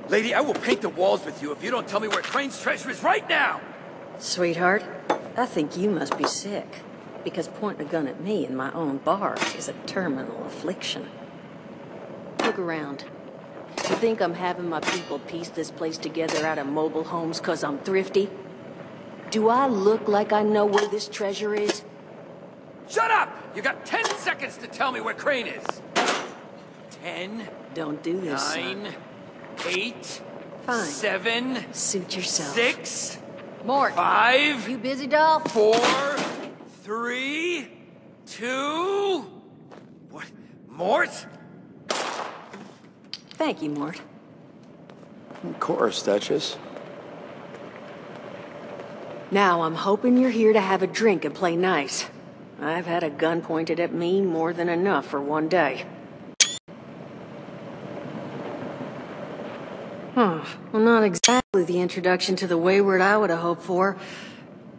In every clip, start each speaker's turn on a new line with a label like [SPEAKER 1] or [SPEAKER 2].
[SPEAKER 1] Lady, I will paint the walls with you if you don't tell me where Crane's treasure is right now!
[SPEAKER 2] Sweetheart, I think you must be sick. Because pointing a gun at me in my own bar is a terminal affliction. Look around. You think I'm having my people piece this place together out of mobile homes 'cause I'm thrifty? Do I look like I know where this treasure is?
[SPEAKER 1] Shut up! You got 10 seconds to tell me where Crane is! 10...
[SPEAKER 2] Don't do this,
[SPEAKER 1] 9...
[SPEAKER 2] son.
[SPEAKER 1] 8...
[SPEAKER 2] Fine.
[SPEAKER 1] 7...
[SPEAKER 2] Suit yourself.
[SPEAKER 1] 6...
[SPEAKER 2] Mort.
[SPEAKER 1] 5...
[SPEAKER 2] You busy, doll?
[SPEAKER 1] 4... 3... 2... What? Mort?
[SPEAKER 2] Thank you, Mort.
[SPEAKER 3] Of course, Duchess.
[SPEAKER 2] Now I'm hoping you're here to have a drink and play nice. I've had a gun pointed at me more than enough for one day. Well, not exactly the introduction to the wayward I would have hoped for.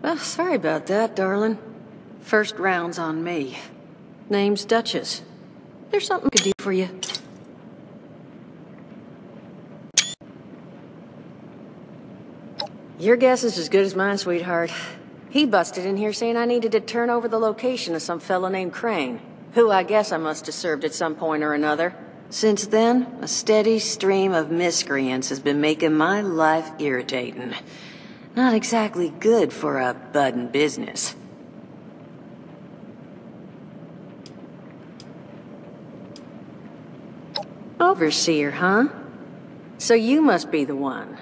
[SPEAKER 2] Well, sorry about that, darling. First round's on me. Name's Duchess. There's something I could do for you. Your guess is as good as mine, sweetheart. He busted in here saying I needed to turn over the location of some fellow named Crane, who I guess I must have served at some point or another. Since then, a steady stream of miscreants has been making my life irritating. Not exactly good for a budding business. Overseer, huh? So you must be the one.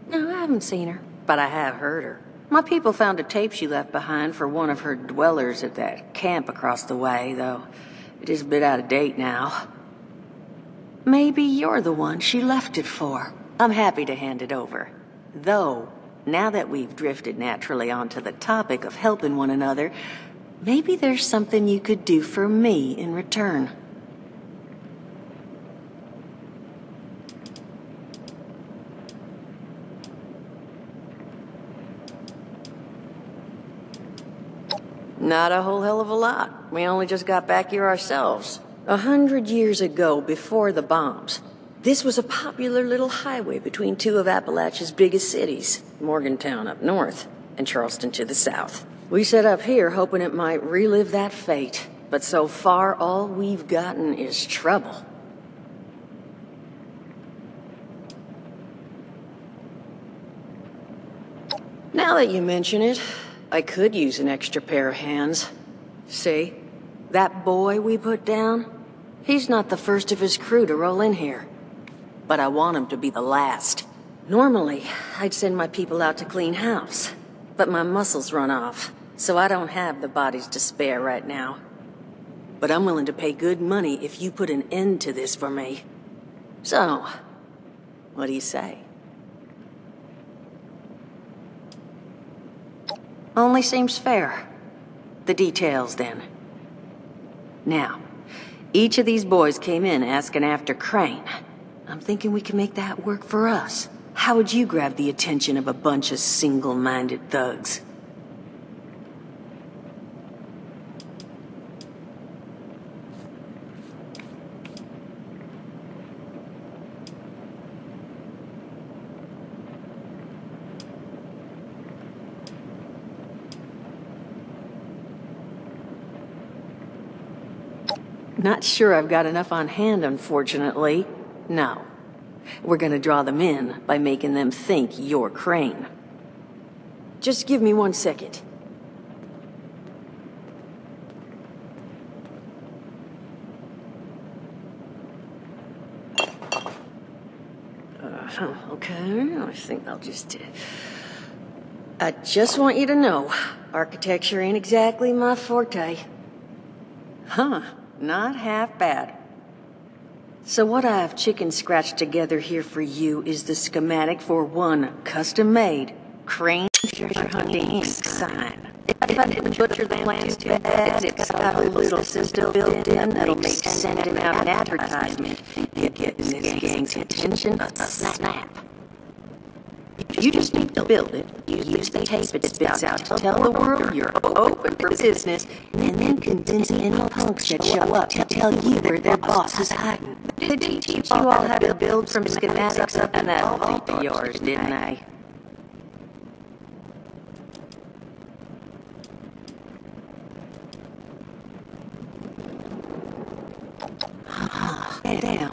[SPEAKER 2] No, I haven't seen her, but I have heard her. My people found a tape she left behind for one of her dwellers at that camp across the way, though it is a bit out of date now. Maybe you're the one she left it for. I'm happy to hand it over. Though, now that we've drifted naturally onto the topic of helping one another, maybe there's something you could do for me in return. Not a whole hell of a lot. We only just got back here ourselves. 100 years ago, before the bombs, this was a popular little highway between two of Appalachia's biggest cities, Morgantown up north and Charleston to the south. We set up here hoping it might relive that fate, but so far all we've gotten is trouble. Now that you mention it, I could use an extra pair of hands. See? That boy we put down? He's not the first of his crew to roll in here. But I want him to be the last. Normally, I'd send my people out to clean house. But my muscles run off, so I don't have the bodies to spare right now. But I'm willing to pay good money if you put an end to this for me. So, what do you say? Only seems fair. The details, then. Now, each of these boys came in asking after Crane. I'm thinking we can make that work for us. How would you grab the attention of a bunch of single-minded thugs? Not sure I've got enough on hand, unfortunately. No. We're gonna draw them in by making them think you're Crane. Just give me 1 second. Okay, I think I'll just... I just want you to know, architecture ain't exactly my forte. Huh. Not half bad. So what I've chicken scratched together here for you is the schematic for one custom-made Crane treasure hunting ink sign. If I didn't butcher the plans too bad, it's got a little system built in that'll make sending out an advertisement and getting this gang's attention a snap. You just need to build it, use the tape it spits out to tell the world you're open for business, and then convince any punks that show up to tell you where their boss is hiding. They teach you all how to build from schematics up in that vault of yours, didn't they? Damn.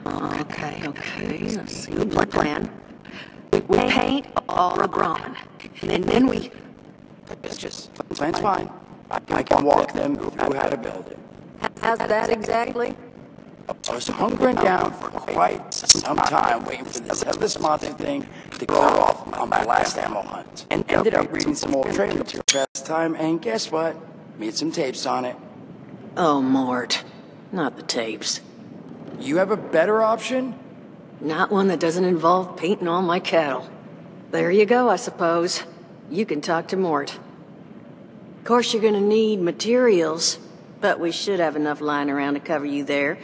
[SPEAKER 2] Okay. Let's see. Good plan. We paint all the drawing, and then we...
[SPEAKER 3] It's just, plan's fine. I can walk them through how to build it.
[SPEAKER 2] How's that exactly?
[SPEAKER 3] I was hunkering down for quite some time waiting for this monster thing to go off on my last ammo hunt. And ended up reading some old training material last time, and guess what? Made some tapes on it.
[SPEAKER 2] Oh, Mort. Not the tapes.
[SPEAKER 3] You have a better option?
[SPEAKER 2] Not one that doesn't involve painting all my cattle. There you go, I suppose. You can talk to Mort. Of course, you're gonna need materials, but we should have enough lying around to cover you there.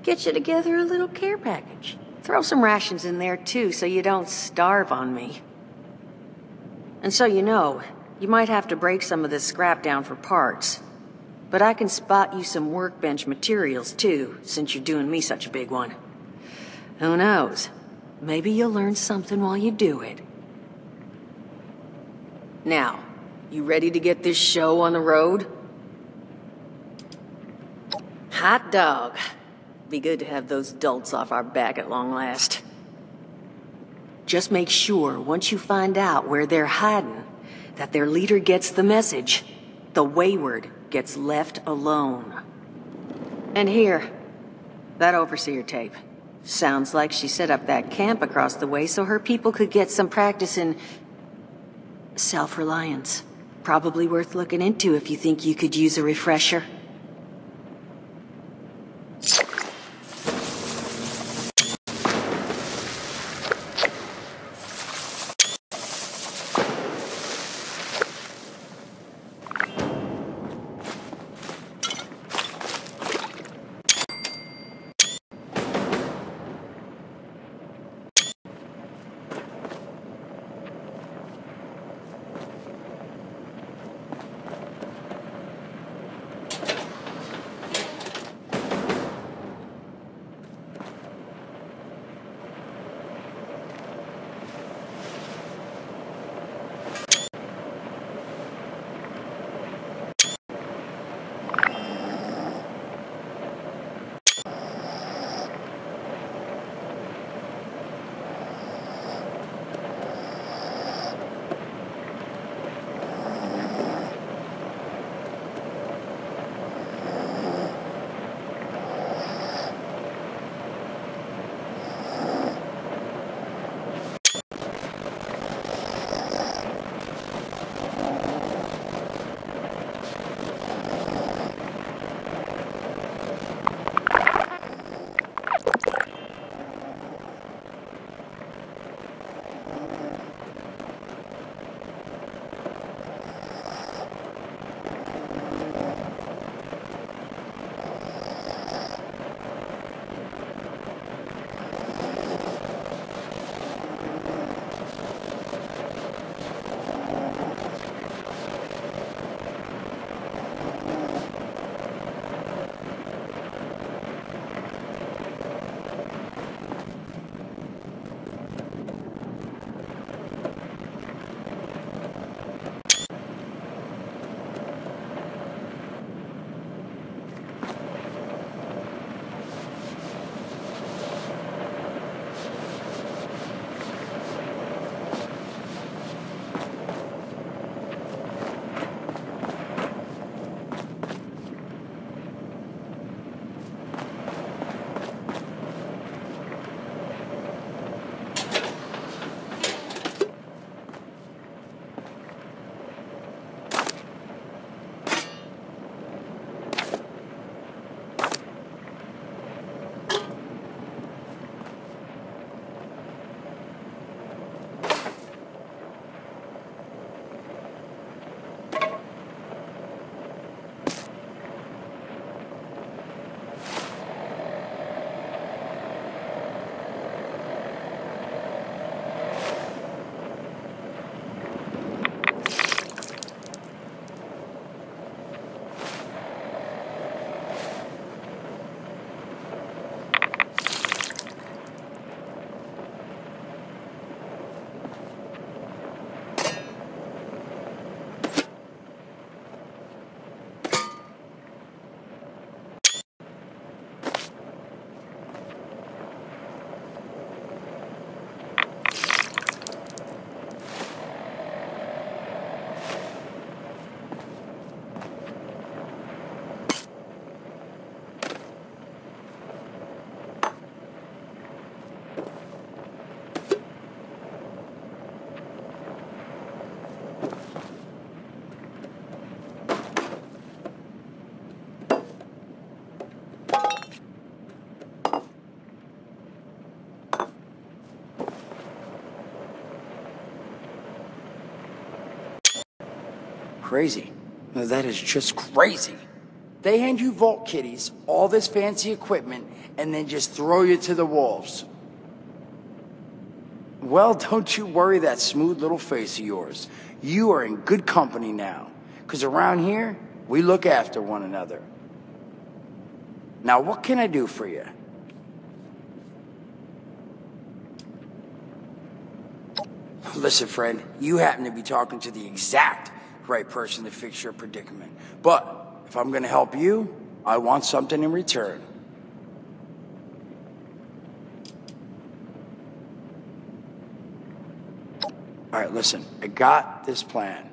[SPEAKER 2] Get you together a little care package. Throw some rations in there, too, so you don't starve on me. And so you know, you might have to break some of this scrap down for parts. But I can spot you some workbench materials, too, since you're doing me such a big one. Who knows? Maybe you'll learn something while you do it. Now, you ready to get this show on the road? Hot dog. Be good to have those dolts off our back at long last. Just make sure, once you find out where they're hiding, that their leader gets the message. The wayward gets left alone. And here, that overseer tape. Sounds like she set up that camp across the way so her people could get some practice in self-reliance. Probably worth looking into if you think you could use a refresher.
[SPEAKER 3] crazy. No, that is just crazy. They hand you vault kitties, all this fancy equipment, and then just throw you to the wolves. Well, don't you worry that smooth little face of yours. You are in good company now. Because around here, we look after one another. Now, what can I do for you? Listen, friend, you happen to be talking to the exact right person to fix your predicament. But if I'm going to help you, I want something in return. All right, listen, I got this plan.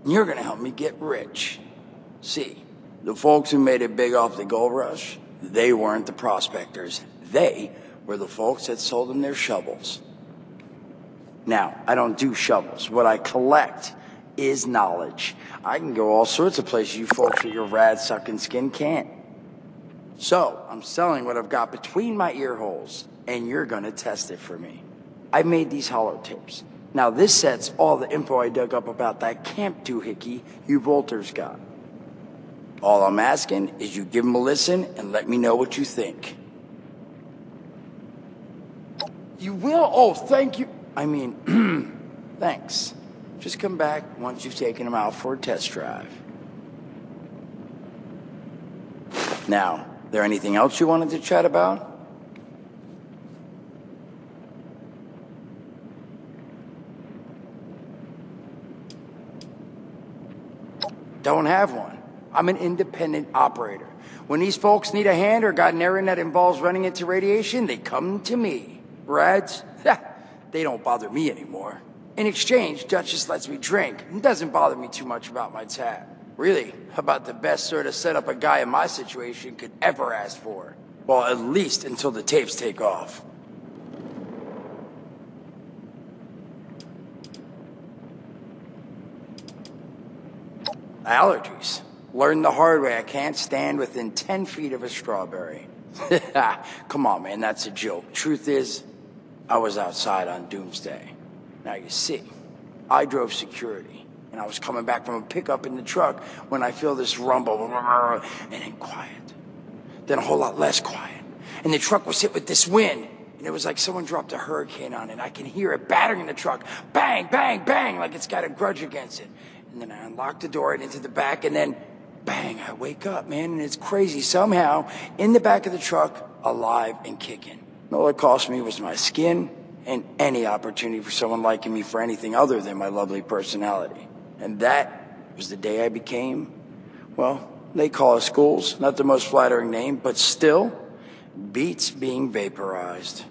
[SPEAKER 3] You're going to help me get rich. See, the folks who made it big off the gold rush, they weren't the prospectors. They were the folks that sold them their shovels. Now, I don't do shovels. What I collect is knowledge. I can go all sorts of places you folks with your rad-sucking skin can't. So, I'm selling what I've got between my ear holes, and you're gonna test it for me. I made these holotapes. Now, this set's all the info I dug up about that camp doohickey you bolters got. All I'm asking is you give them a listen and let me know what you think. You will? Oh, thank you. I mean, thanks. Just come back once you've taken them out for a test drive. Now, there anything else you wanted to chat about? Don't have one. I'm an independent operator. When these folks need a hand or got an errand that involves running into radiation, they come to me. Rads? They don't bother me anymore. In exchange, Duchess lets me drink and doesn't bother me too much about my tab. Really, about the best sort of setup a guy in my situation could ever ask for. Well, at least until the tapes take off. Allergies. Learned the hard way I can't stand within 10 feet of a strawberry. Come on, man, that's a joke. Truth is, I was outside on Doomsday. Now you see, I drove security, and I was coming back from a pickup in the truck when I feel this rumble, and then quiet. Then a whole lot less quiet. And the truck was hit with this wind, and it was like someone dropped a hurricane on it. I can hear it battering the truck, bang, bang, bang, like it's got a grudge against it. And then I unlocked the door and into the back, and then bang, I wake up, man, and it's crazy. Somehow, in the back of the truck, alive and kicking. All it cost me was my skin and any opportunity for someone liking me for anything other than my lovely personality. And that was the day I became, well, they call us schools, not the most flattering name, but still beats being vaporized.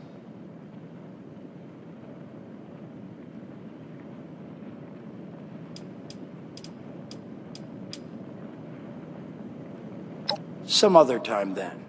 [SPEAKER 3] Some other time then.